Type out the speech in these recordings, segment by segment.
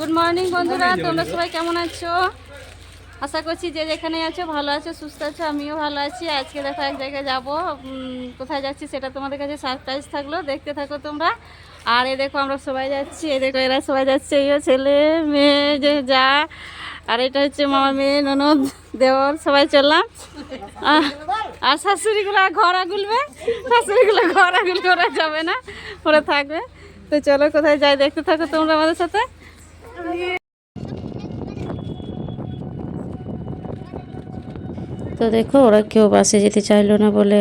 Good morning বন্ধুরা, তোমরা সবাই কেমন আছো? আশা করছি যে যেখানে আছো ভালো আছো, সুস্থ আছো। আমিও ভালো আছি। আজকে দেখো এক জায়গায় যাবো, কোথায় যাচ্ছি সেটা তোমাদের কাছে সারপ্রাইজ থাকলো, দেখতে থাকো তোমরা। আর এ দেখো আমরা সবাই যাচ্ছি, এ দেখো এরা সবাই যাচ্ছে, এই ছেলে মেয়ে যে যা, আর এটা হচ্ছে মামা মেয়ে ননদ দেওর, সবাই চললাম। আর শাশুড়িগুলো ঘর আগুলবে, শাশুড়িগুলো ঘর আগুলবে, ওরা যাবে না, ওরা থাকবে। তো চলো কোথায় যাই দেখতে থাকো তোমরা আমাদের সাথে। তো দেখো ওরা কেউ বাসে যেতে চাইলো না বলে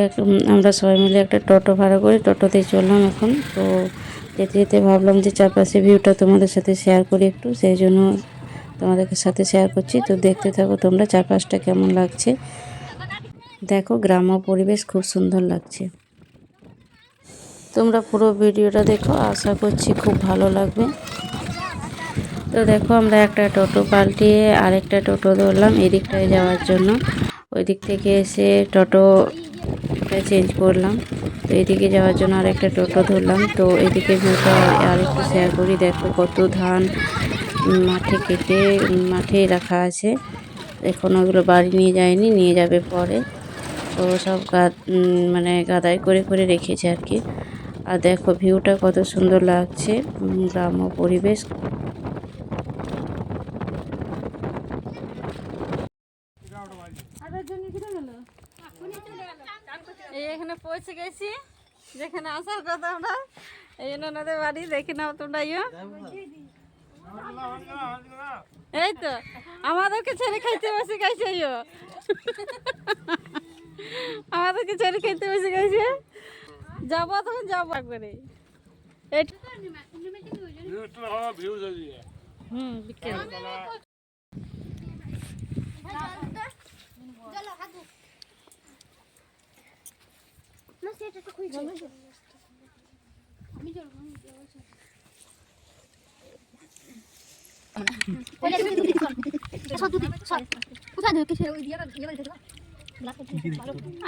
আমরা সবাই মিলে একটা টোটো ভাড়া করে টোটোতেই চললাম এখন। তো যেতে যেতে ভাবলাম যে চারপাশে ভিউটা তোমাদের সাথে শেয়ার করি একটু, সেই জন্য তোমাদের সাথে শেয়ার করছি। তো দেখতে থাকো তোমরা চারপাশটা কেমন লাগছে। দেখো গ্রাম্য পরিবেশ খুব সুন্দর লাগছে। তোমরা পুরো ভিডিওটা দেখো, আশা করছি খুব ভালো লাগবে। তো দেখো আমরা একটা টোটো পাল্টিয়ে আরেকটা টোটো ধরলাম এদিকটায় যাওয়ার জন্য। ওই দিক থেকে এসে টোটোটা চেঞ্জ করলাম, তো এদিকে যাওয়ার জন্য আরেকটা টোটো ধরলাম। তো এদিকে ভিউটা আরেকটু শেয়ার করি। দেখো কত ধান মাঠে কেটে মাঠেই রাখা আছে, এখন ওগুলো বাড়ি নিয়ে যায়নি, নিয়ে যাবে পরে। তো সব মানে গাদাই করে করে রেখেছে আর কি। আর দেখো ভিউটা কত সুন্দর লাগছে, গ্রাম্য পরিবেশ। এই এখানে পৌঁছে গেছি যেখানে আসার কথা আমরা, এই ননদের বাড়ি। দেখে নাও তোমরা। এই তো আমাদেরকে ছেড়ে খাইতে বসে গেছে, আমাদেরকে ছেড়ে খাইতে বসে গেছে। যাবো তখন যাবো একবারে। বিকেল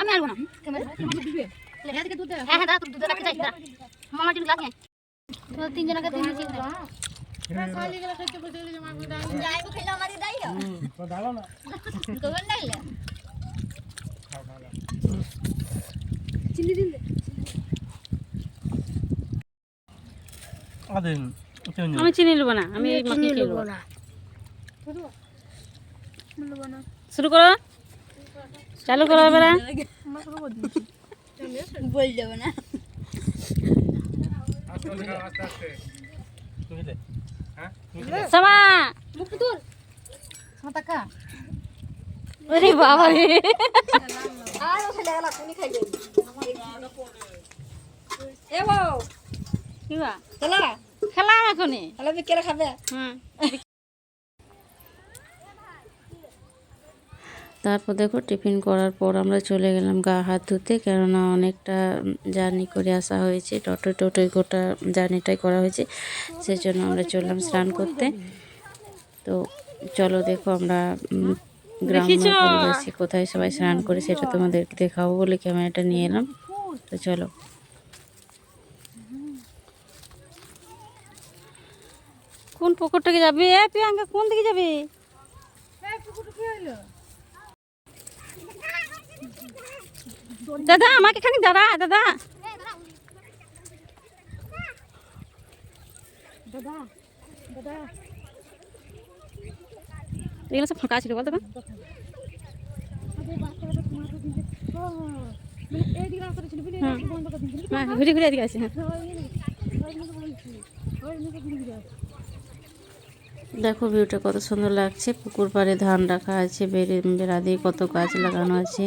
আমি আসবো না। হ্যাঁ দাদা দুধ রাখতে চাই, মামার জন্য লাগে তিনজনকে চিনি দিন। আমি চিনি নেবো না, আমি এই মাকে খেলবো না। শুরু করো, চালু করো এবারে। বল যাবে না। সমা ওরে বাবা রে, খেলাম এখনই। তারপর দেখো টিফিন করার পর আমরা চলে গেলাম গা হাত ধুতে, কেননা অনেকটা জার্নি করে আসা হয়েছে, টোটোই গোটা জার্নিটাই করা হয়েছে, সেই জন্য আমরা চললাম স্নান করতে। তো চলো দেখো আমরা গ্রাম্য পরিবেশে কোথায় সবাই স্নান করে সেটা তোমাদেরকে দেখাবো বলে ক্যামেরাটা নিয়ে এলাম। তো চলো। কোন পুকুরটাকে যাবি? প্রিয়াঙ্কা কোন দিকে যাবি? দাদা আমাকে খানি দাঁড়া, দাদা এগুলো সব ফাঁকা ছিল বলতো। ঘুরে ঘুরে এদিকে আসি। হ্যাঁ দেখো ভিউটা কত সুন্দর লাগছে, পুকুর পাড়ে ধান রাখা আছে, বেড়া দিয়ে কত গাছ লাগানো আছে।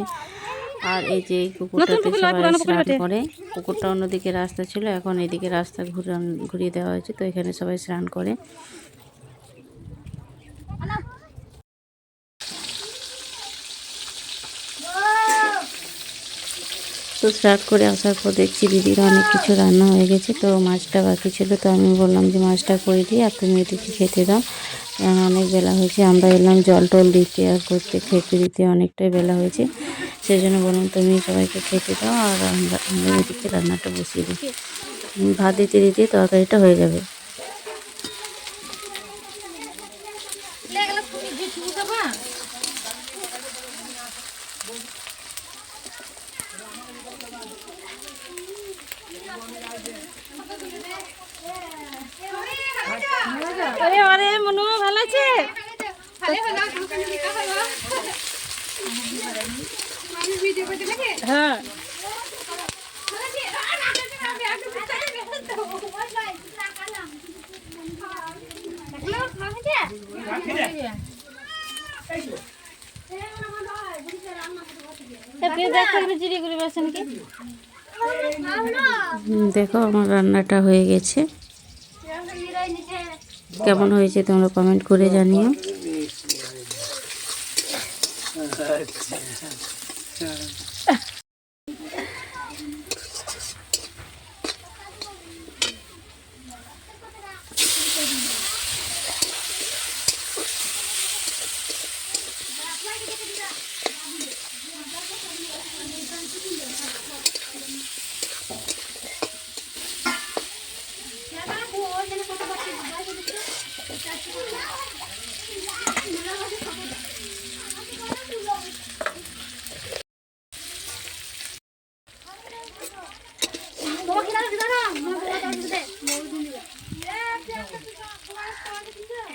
আর এই যে এই পুকুরটাতে সবাই স্নান করে। পুকুরটা অন্যদিকে রাস্তা ছিল, এখন এদিকে রাস্তা ঘুরিয়ে দেওয়া হয়েছে, তো এখানে সবাই স্নান করে। তো স্টার্ট করে আসার পর দেখছি দিদির অনেক কিছু রান্না হয়ে গেছে, তো মাছটা বাকি ছিল, তো আমি বললাম যে মাছটা করে দিই আর তুমি এদিকে খেতে দাও, কারণ অনেক বেলা হয়েছে। আমরা এলাম জল টল দিতে আর করতে, খেতে দিতে অনেকটাই বেলা হয়েছে, সেই জন্য বললাম তুমি সবাইকে খেতে দাও আর আমরা এদিকে রান্নাটা বসিয়ে দিই। ভাত দিতে দিতে তরকারিটা হয়ে যাবে। হয়েছে? হ্যাঁ দেখো আমার রান্নাটা হয়ে গেছে। কেমন হয়েছে তোমরা কমেন্ট করে জানিও।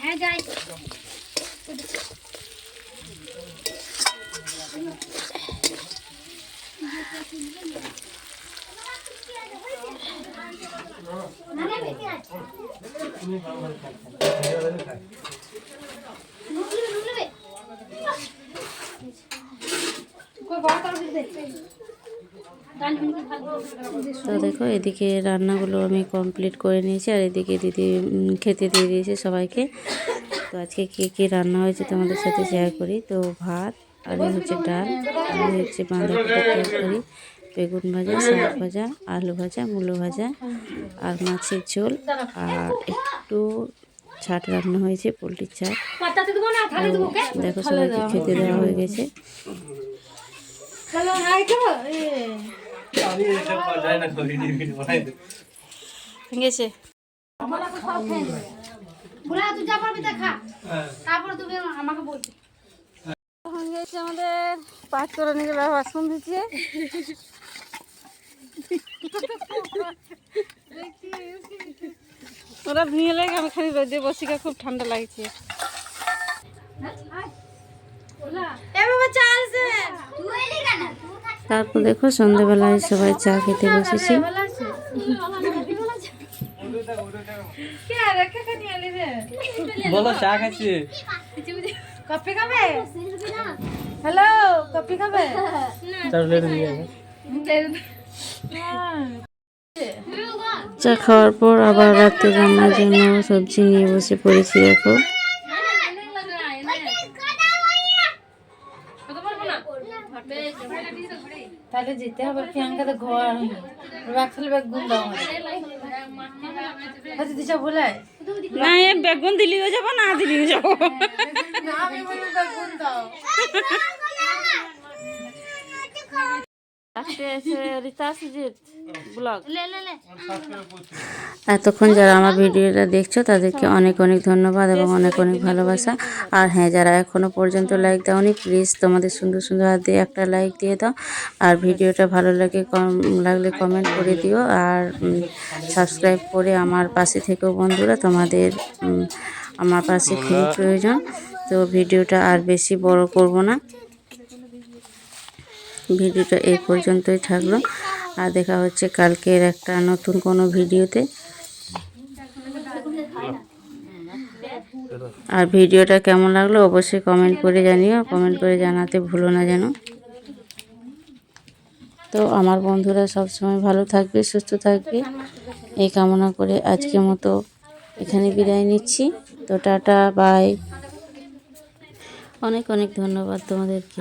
হ্যাঁ যাই তো দেখো এদিকে রান্নাগুলো আমি কমপ্লিট করে নিয়েছি, আর এদিকে দিদি খেতে দিয়ে দিয়েছে সবাইকে। তো আজকে কী কী রান্না হয়েছে তোমাদের সাথে শেয়ার করি। তো ভাত, আর এই হচ্ছে ডাল, আর এই হচ্ছে বাঁধাকপির তরকারি, বেগুন ভাজা, শাক ভাজা, আলু ভাজা, মূলো ভাজা, আর মাছের ঝোল, আর একটু ছাট রান্না হয়েছে, পোলট্রির ছাট। দেখো সবাইকে খেতে দেওয়া হয়ে গেছে। গেছে তুই যা পারবি তা খা, তারপরে তুমি আমাকে বলবি। এখন গেছে আমাদের পাঁচ করে নিয়ে বাসন দিচ্ছে। ওরা ভিঙে লেগে আমি খালি রোদে বসি, খুব ঠান্ডা লাগছে। তারপর দেখো সন্ধ্যাবেলায় সবাই চা খেতে বসেছি। বলো চা খাচ্ছি। কফি খাবে? হ্যালো, কফি খাবে? চা খাওয়ার পর আবার রাতে রান্নার জন্য সবজি নিয়ে বসে পড়েছি। দেখো তাহলে যেতে হবে প্রিয়াঙ্কাতে ঘর রাখলে বেগুন দাও আচ্ছা দিশা বলে না, এ বেগুন দিলিও যাব না দিলিও যাব না, আমি বলি বেগুন দাও। আজকে এসে রিতা সুজিত ব্লগ এতক্ষণ যারা আমার ভিডিওটা দেখছো তাদেরকে অনেক অনেক ধন্যবাদ এবং অনেক অনেক ভালোবাসা। আর হ্যাঁ, যারা এখনও পর্যন্ত লাইক দাওনি, প্লিজ তোমাদের সুন্দর সুন্দর হাত দিয়ে একটা লাইক দিয়ে দাও। আর ভিডিওটা ভালো লাগলে কমেন্ট করে দিও, আর সাবস্ক্রাইব করে আমার পাশে থেকেও বন্ধুরা। তোমাদের আমার পাশে খুবই প্রয়োজন। তো ভিডিওটা আর বেশি বড় করব না, ভিডিওটা এই পর্যন্তই থাকলো। আর দেখা হচ্ছে কালকের একটা নতুন কোনো ভিডিওতে। আর ভিডিওটা কেমন লাগলো অবশ্যই কমেন্ট করে জানিও, কমেন্ট করে জানাতে ভুলো না যেন। তো আমার বন্ধুরা সবসময় ভালো থাকবে, সুস্থ থাকবে এই কামনা করে আজকের মতো এখানে বিদায় নিচ্ছি। তো টাটা, বাই, অনেক অনেক ধন্যবাদ তোমাদেরকে।